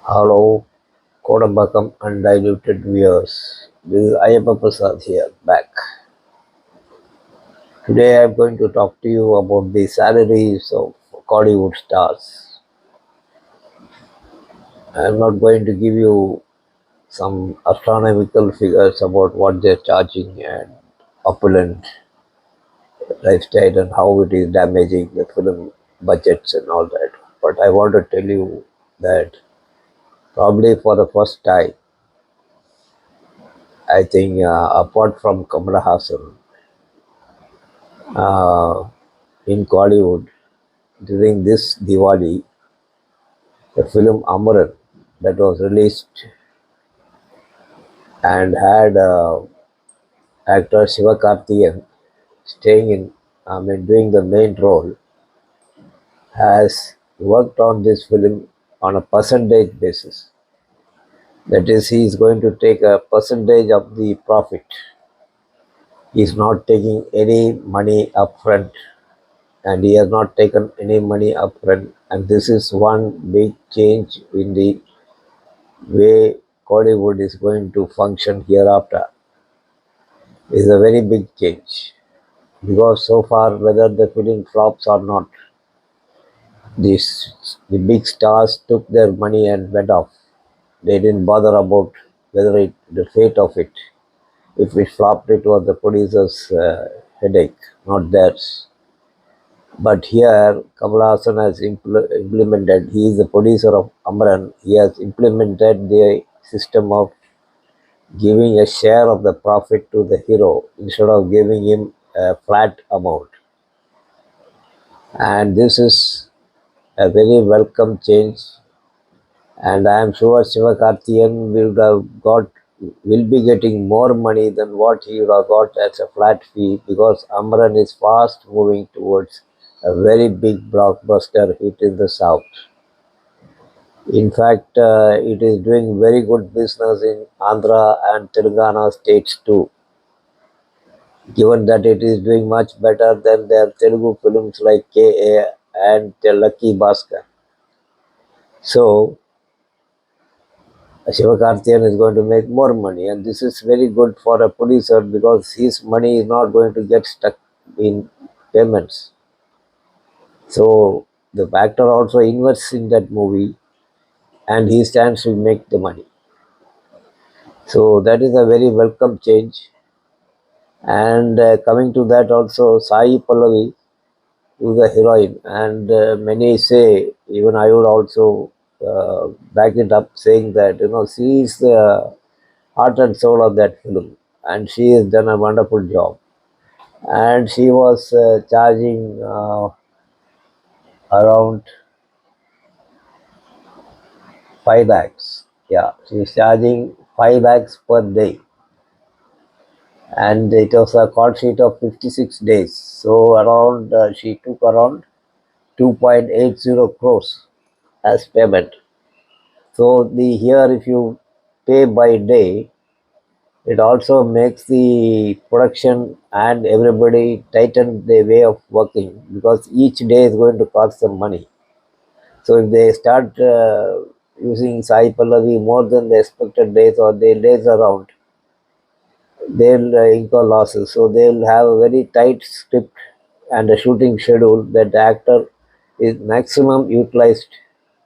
Hello, Kodambakam undiluted viewers. This is Ayappa Prasad here, back. Today I am going to talk to you about the salaries of Kollywood stars. I am not going to give you some astronomical figures about what they are charging and opulent lifestyle and how it is damaging the film budgets and all that. But I want to tell you that probably for the first time, I think apart from KamalHaasan, uh, in Kollywood during this Diwali, the film Amaran that was released and had actor Sivakarthikeyan staying in, doing the main role, has worked on this film on a percentage basis. That is, he is going to take a percentage of the profit. He is not taking any money upfront, and he has not taken any money upfront. And this is one big change in the way Kollywood is going to function hereafter. Is a very big change, because so far, whether the film flops or not, the big stars took their money and went off. They didn't bother about the fate of it. If it flopped, it was the producer's headache, not theirs. But here, KamalHaasan has implemented. He is the producer of Amran. He has implemented the system of giving a share of the profit to the hero instead of giving him a flat amount. And this is a very welcome change. And I am sure Sivakarthikeyan will be getting more money than what he would have got as a flat fee, because Amran is fast moving towards a very big blockbuster hit in the south. In fact, it is doing very good business in Andhra and Telangana states too, given that it is doing much better than their Telugu films like K.A. and Lucky Bhaskar. So, Sivakarthikeyan is going to make more money, and this is very good for a producer because his money is not going to get stuck in payments. So, the actor also invests in that movie and he stands to make the money. So, that is a very welcome change. And coming to that, also, Sai Pallavi to the heroine, and many say, even I would also back it up, saying that she is the heart and soul of that film, and she has done a wonderful job. And she was charging around 5 lakhs. Yeah, she is charging 5 lakhs per day, and it was a call sheet of 56 days. So around she took around 2.80 crores as payment. So the here, if you pay by day, it also makes the production and everybody tighten their way of working, because each day is going to cost some money. So if they start using Sai Pallavi more than the expected days or they lays around, they'll incur losses. So they'll have a very tight script and a shooting schedule that the actor is maximum utilized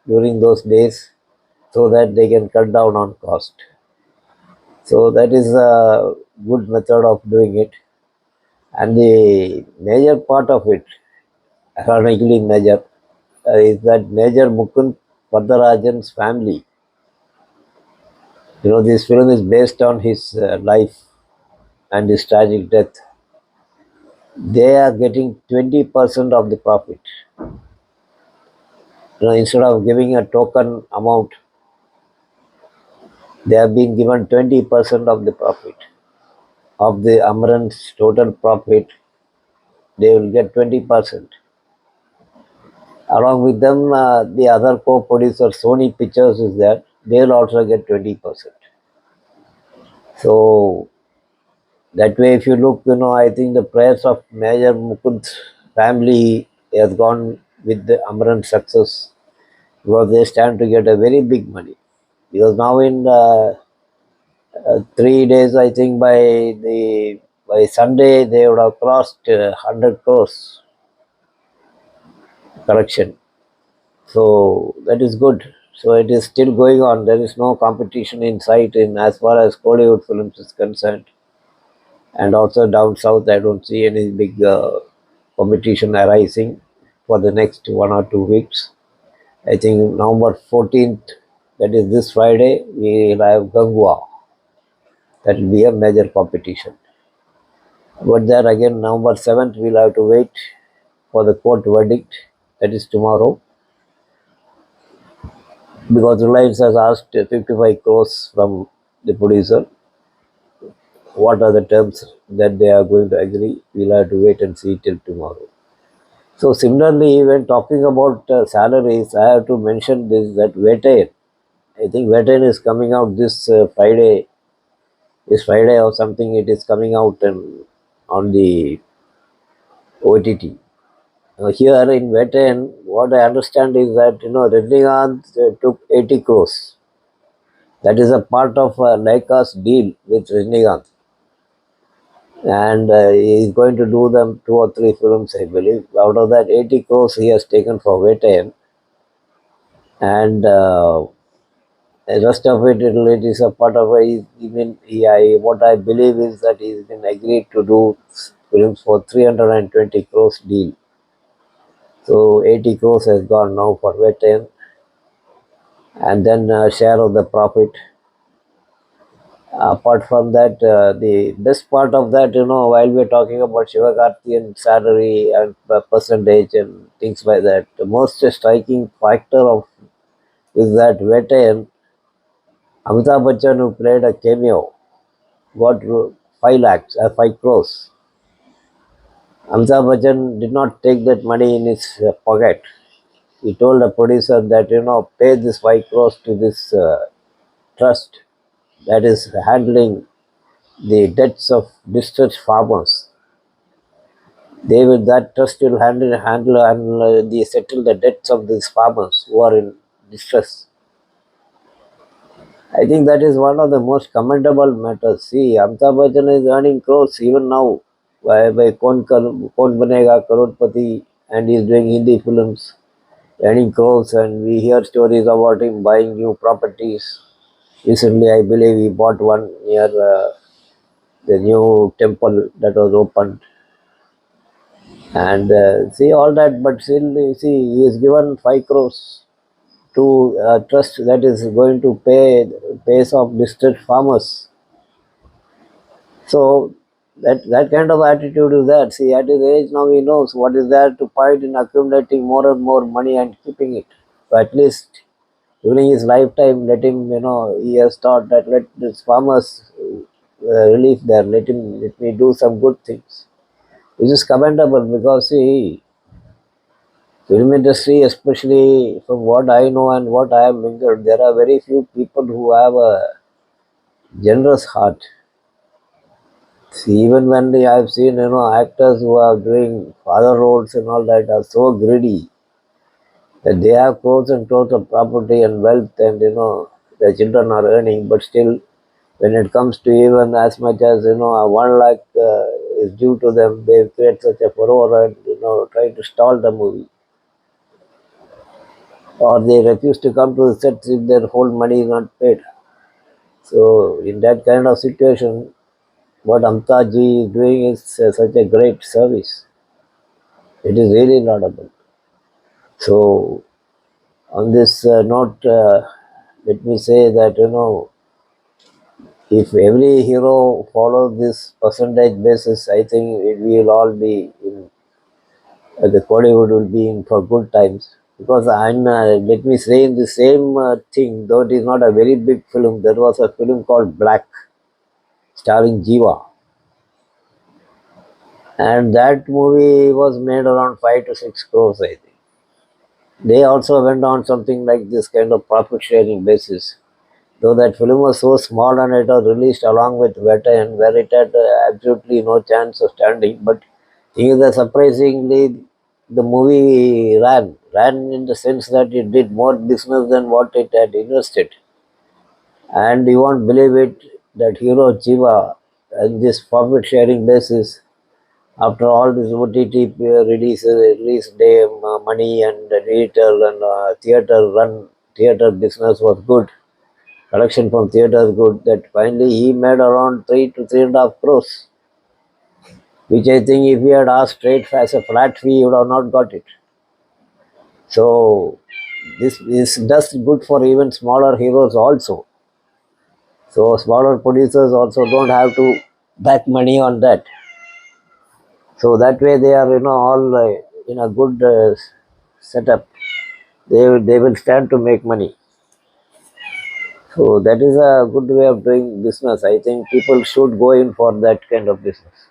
during those days, so that they can cut down on cost. So that is a good method of doing it. And the major part of it, ironically major, is that Major Mukund Vardarajan's family. This film is based on his life and his tragic death. They are getting 20% of the profit. Instead of giving a token amount, they have been given 20% of the profit. Of the Amaran's total profit, they will get 20%. Along with them, the other co-producer, Sony Pictures, is there. They'll also get 20%. So that way, if you look, I think the prayers of Major Mukund's family has gone with the Amaran success, because they stand to get a very big money. because now in 3 days, I think by Sunday they would have crossed 100 crores collection. So that is good. So it is still going on. There is no competition in sight in as far as Kollywood films is concerned. And also down south, I don't see any big competition arising for the next 1 or 2 weeks. I think November 14th, that is this Friday, we will have Gangua. That will be a major competition. But there again, November 7th, we'll have to wait for the court verdict. That is tomorrow. Because Reliance has asked 55 crores from the producer. What are the terms that they are going to agree? We'll have to wait and see till tomorrow. So similarly, when talking about salaries, I have to mention this that Vettaiyan. I think Vettaiyan is coming out this Friday. This Friday or something, it is coming out on the OTT. Here in Vettaiyan, what I understand is that Rajinikanth took 80 crores. That is a part of Laika's deal with Rajinikanth. And he is going to do them 2 or 3 films, I believe. Out of that 80 crores he has taken for Vettaiyan, and the rest of it is a part of what I believe is that he's been agreed to do films for 320 crores deal. So 80 crores has gone now for Vettaiyan, and then share of the profit. Apart from that, the best part of that, while we're talking about Sivakarthikeyan salary and percentage and things like that, the most striking factor of is that Vettaiyan, Amitabh Bachchan, who played a cameo, got 5 lakhs, 5 crores. Amitabh Bachchan did not take that money in his pocket. He told the producer that, pay this 5 crores to this trust that is handling the debts of distressed farmers. That trust will handle and settle the debts of these farmers who are in distress. I think that is one of the most commendable matters. See, Amitabh Bachchan is earning crores even now by Kaun Banega Crorepati, and he is doing Hindi films, earning crores, and we hear stories about him buying new properties. Recently, I believe he bought one near the new temple that was opened. And see all that, but still, you see, he is given 5 crores to trust that is going to pays off distressed farmers. So that kind of attitude is there. See, at his age now he knows what is there to fight in accumulating more and more money and keeping it. So at least during his lifetime, let him, he has thought that let this farmers relief there, let me do some good things. Which is commendable because see, film industry, especially from what I know and what I have mingled, there are very few people who have a generous heart. See, even when I've seen actors who are doing father roles and all that are so greedy that they have crores and crores of property and wealth, and their children are earning, but still when it comes to even as much as 1 lakh is due to them, they create such a furore and try to stall the movie, or they refuse to come to the sets if their whole money is not paid. So in that kind of situation, what Amtaji is doing is such a great service. It is really laudable. So on this note, let me say that if every hero follows this percentage basis, I think we will all be in the Kollywood will be in for good times. Because let me say in the same thing, though it is not a very big film, there was a film called Black, starring Jiva. And that movie was made around 5 to 6 crores, I think. They also went on something like this kind of profit sharing basis. Though that film was so small and it was released along with Vettaiyan, where it had absolutely no chance of standing. But thing is that surprisingly, the movie ran in the sense that it did more business than what it had invested. And you won't believe it, that hero Jiva, and this profit sharing basis, after all this OTT release day money and theater and theater business was good, collection from theater is good, that finally he made around 3 to 3.5 crores, which I think if he had asked straight as a flat fee, he would have not got it. So this is just good for even smaller heroes also. So smaller producers also don't have to back money on that. So that way they are, all in a good setup. They will stand to make money. So that is a good way of doing business. I think people should go in for that kind of business.